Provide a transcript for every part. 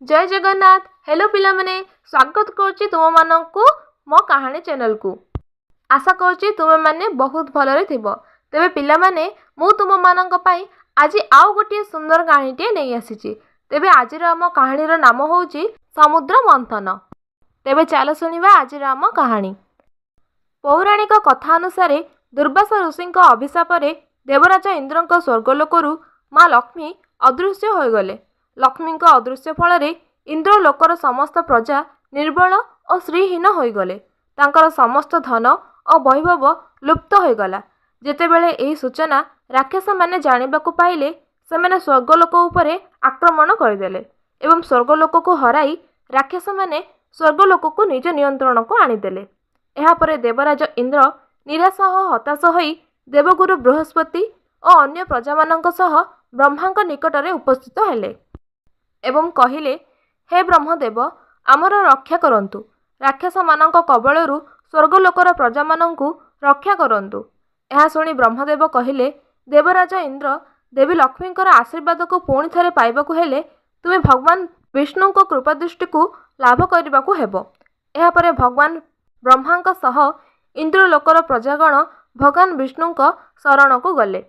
जय जगन्नाथ। हेलो पिला माने स्वागत करुच्ची तुम मानकु मो कहानी चैनल को। आशा करुच्ची तुम माने बहुत भलरे थिबो। तेबे पिला माने मु तुम मानक पई आज आउ गोटे सुंदर कहानीटे नहीं आसीची। तेबे आजिर आम कहानीर नाम होउची समुद्र मंथन। तेबे चलो सुनिबा आजिर आम कहानी। पौराणिक कथा अनुसार दुर्वासा ऋषि अभिशाप देवराज इंद्र स्वर्गलोकरू माँ लक्ष्मी अदृश्य हो गले। लक्ष्मी अदृश्य फल इंद्र लोकर समस्त प्रजा निर्बल और श्रीहीन हो गले। तांकर समस्त धन और वैभव लुप्त हो गला। जेतेबेले एही सूचना राक्षस माने जानिबाकु पाइले सेमाने स्वर्गलोक उपरे आक्रमण करदेले एवं स्वर्गलोक को हराई राक्षस माने स्वर्गलोक को निज नियंत्रण को आनीदेले। एहापरे देवराज इंद्र निराश और हताश होई देवगुरु बृहस्पति और अन्य प्रजामानंक सह ब्रह्मांक निकटरे उपस्थित हेले एवं कहिले, हे ब्रह्मदेव आमर रक्षा करंतु। राक्षस मानक कबलरू स्वर्गलोकर प्रजा मानंकु रक्षा करंतु। एहा सुनी ब्रह्मदेव कहिले, देवराज इंद्र देवी लक्ष्मींकर आशीर्वाद को पुणी थरे पाइबाकु हेले तुमे भगवान विष्णु को कृपा दृष्टि को लाभ करबाकु हेबो। एहा परे भगवान ब्रह्मांक सह इंद्रलोकर प्रजागण भगवान विष्णु शरण को गले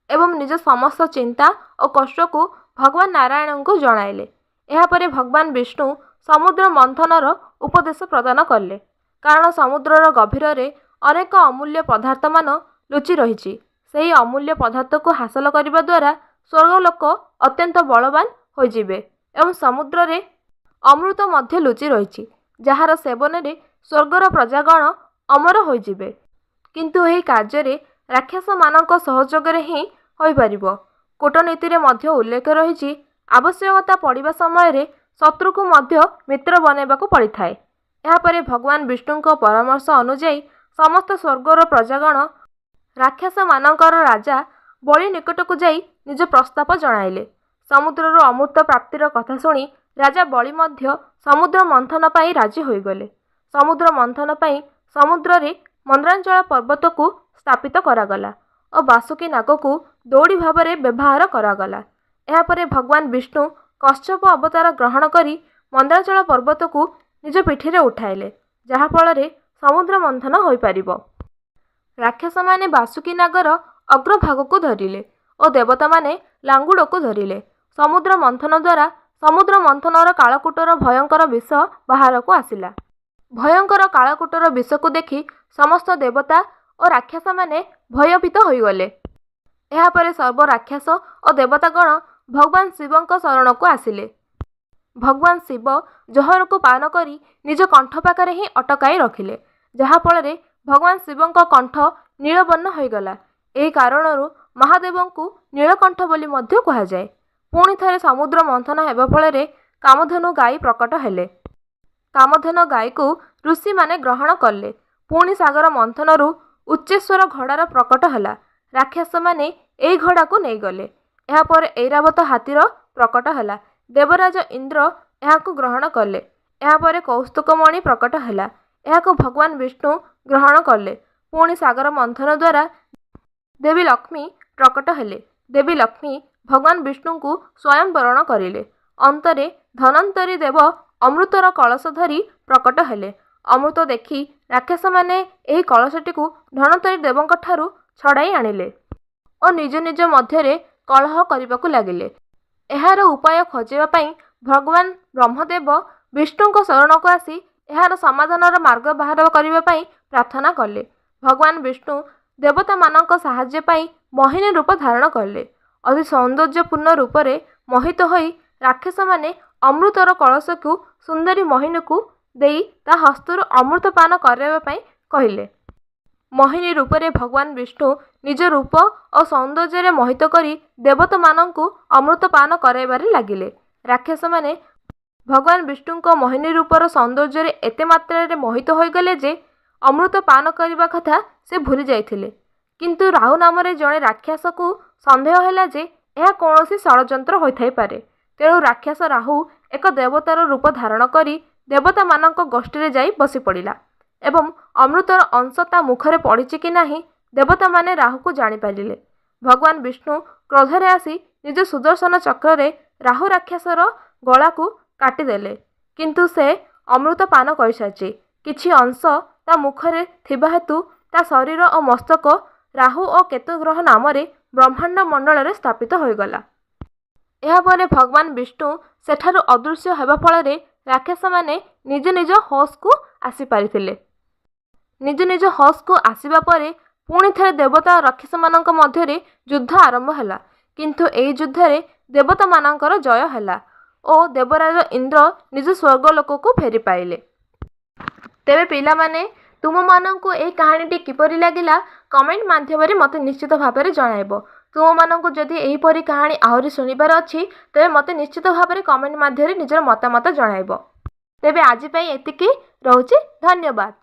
एवं निज समस्त चिंता और कष्ट को भगवान नारायण को जणाइले। एहापरे भगवान विष्णु समुद्र मंथनर उपदेश प्रदान कले, कारण समुद्रर गभीर अनेक अमूल्य पदार्थ मान लुचि रही। सही अमूल्य पदार्थ को हासिल करने द्वारा स्वर्गलोक अत्यंत बलवान हो जिवे एवं समुद्र रे अमृत मध्य लुचि रही, जार सेवन रे स्वर्गर प्रजागण अमर हो जिवे। किंतु एही कार्य राक्षस मानक सहयोग ही होई परिबो। कूटनीति रे मध्य उल्लेख रही, आवश्यकता पड़िबा समय शत्रु को मध्य मित्र बनैबाकू पड़िथाए। एहापरे भगवान विष्णु परामर्श अनुଯାयी समस्त स्वर्गर प्रजागण राक्षस मानकर राजा बलि निकट को जाई निज प्रस्ताव जणाइले। समुद्रर अमृत प्राप्तिर कथा शुणी राजा बलि मध्य समुद्र मंथन पाई राजी होइगले। समुद्र मंथन पाई समुद्र रे मंद्रांचल पर्वत को स्थापित करागला और बासुकी नाग को दौड़ी भाव में व्यवहार करागला। एहापरे भगवान विष्णु कश्यप अवतार ग्रहण करी मंद्राचल पर्वत को निज पिठीरे उठाइले, जहाँफल समुद्र मंथन हो पारिबो। राक्षस माने बासुकी नागर अग्रभाग को धरिले और देवता माने लांगुड़ को धरिले। समुद्र मंथन द्वारा समुद्र मंथनर कालकूटर भयंकर विष बाहर को आसिला। भयंकर कालकूटर विष को देखि समस्त देवता और राक्षस माने भयभीत होइगले। एहापरे सर्व राक्षस और देवतागण भगवान शिवଙ୍କ शरण को आसिले। भगवान शिव जहर को पान करी निज कंठ पाखरे ही अटकाई रखिले, जहाँफल भगवान शिवଙ୍କ कंठ नीलवर्ण होइगला। एही कारणरू महादेव को नीलकंठ बोली मध्य कहुए। पुणी थरे समुद्र मंथन हेबा फल कामधेनु गाई प्रकट हेले। कामधेनु गाई को ऋषि माने ग्रहण कले। पुणी सागर मंथनरू उच्चेश्वर घोड़ार प्रकट हला। राक्षस माने एई घोड़ा को नहीं गले। एहापर ऐरावत हाथीर प्रकट हला। देवराज इंद्र एहाको ग्रहण कले। एहापर कौस्तुकमणि प्रकट हला। एहाको भगवान विष्णु ग्रहण कले। पुणी सागर मंथन द्वारा देवी लक्ष्मी प्रकट हेले। देवी लक्ष्मी भगवान विष्णु को स्वयं वरण करिले। अंतरे धनंतरी देव अमृतर कलश धरी प्रकट हेले। अमृत देखि राक्षस माने एही कलशटी को धनंतरी देवଙ୍କ ठारू छड़ाई आनिले और निज निज मध्यरे कलह करबाकू लागिले। एहार उपाय खोजिबा पई भगवान ब्रह्मदेव विष्णुଙ୍କ शरण को आसी एहार समाधानर मार्ग बाहर करबा पई प्रार्थना कले। भगवान विष्णु देवता मानक सहाय्य पई मोहिनी रूप धारण कले। अति सौंदर्यपूर्ण रूपरे मोहित होई राक्षस माने अमृतर कलश को सुंदरी मोहिनी को देई ता हस्तरू अमृत पान करबा पई कहिले। मोहिनी रूपरे भगवान विष्णु निज रूप और सौंदर्य मोहित करी देवता मानंकु अमृत पान कराइबारे लागिले। राक्षस माने भगवान विष्णु मोहिनी रूपर सौंदर्य एते मात्रा रे मोहित हो गले जे अमृत पान करबा कथा से भूली जाइथिले। किंतु राहु नाम रे जणे राक्षस को संदेह हैला जे यह कौनसी षड़यंत्र होइथाइ पारे। तेणु राक्षस राहु एक देवतार रूप धारण करी देवता मानक गोष्ठी रे जाई बसी पड़िला एवं अमृतर अंश ता मुखरे पड़िछि कि नाही देवता माने राहु को जानि पारिले। भगवान विष्णु क्रोधरे आसी निज सुदर्शन चक्र रे राहु राक्षसर गला को କାଟିଦେଲେ। କିନ୍ତୁ ସେ ଅମୃତ ପାନ କରିସାରିଛି। କିଛି ଅଂଶ ତା ମୁଖରେ ଥିବା ହେତୁ ତା ଶରୀର ଓ ମସ୍ତକ ରାହୁ ଓ କେତୁ ଗ୍ରହ ନାମରେ ବ୍ରହ୍ମାଣ୍ଡ ମଣ୍ଡଳରେ ସ୍ଥାପିତ ହୋଇଗଲା। ଏହାପରେ ଭଗବାନ ବିଷ୍ଣୁ ସେଠାରୁ ଅଦୃଶ୍ୟ ହେବା ଫଳରେ ରାକ୍ଷସମାନେ ନିଜ ନିଜ ହୋସ୍କୁ ଆସିପାରିଥିଲେ। ନିଜ ନିଜ ହୋସ୍କୁ ଆସିବା ପରେ ପୁଣି ଥରେ ଦେବତା ଓ ରାକ୍ଷସମାନଙ୍କ ମଧ୍ୟରେ ଯୁଦ୍ଧ ଆରମ୍ଭ ହେଲା। କିନ୍ତୁ ଏହି ଯୁଦ୍ଧରେ ଦେବତାମାନଙ୍କର ଜୟ ହେଲା ଓ ଦେବରାଜ ଇନ୍ଦ୍ର ନିଜ ସ୍ୱର୍ଗଲୋକକୁ ଫେରି ପାଇଲେ। ତେବେ ପିଲାମାନେ, ତୁମମାନଙ୍କୁ ଏହି କାହାଣୀଟି କିପରି ଲାଗିଲା କମେଣ୍ଟ ମାଧ୍ୟମରେ ମୋତେ ନିଶ୍ଚିତ ଭାବରେ ଜଣାଇବ। ତୁମମାନଙ୍କୁ ଯଦି ଏହିପରି କାହାଣୀ ଆହୁରି ଶୁଣିବାର ଅଛି ତେବେ ମୋତେ ନିଶ୍ଚିତ ଭାବରେ କମେଣ୍ଟ ମାଧ୍ୟମରେ ନିଜର ମତାମତ ଜଣାଇବ। ତେବେ ଆଜି ପାଇଁ ଏତିକି ରହୁଛି। ଧନ୍ୟବାଦ।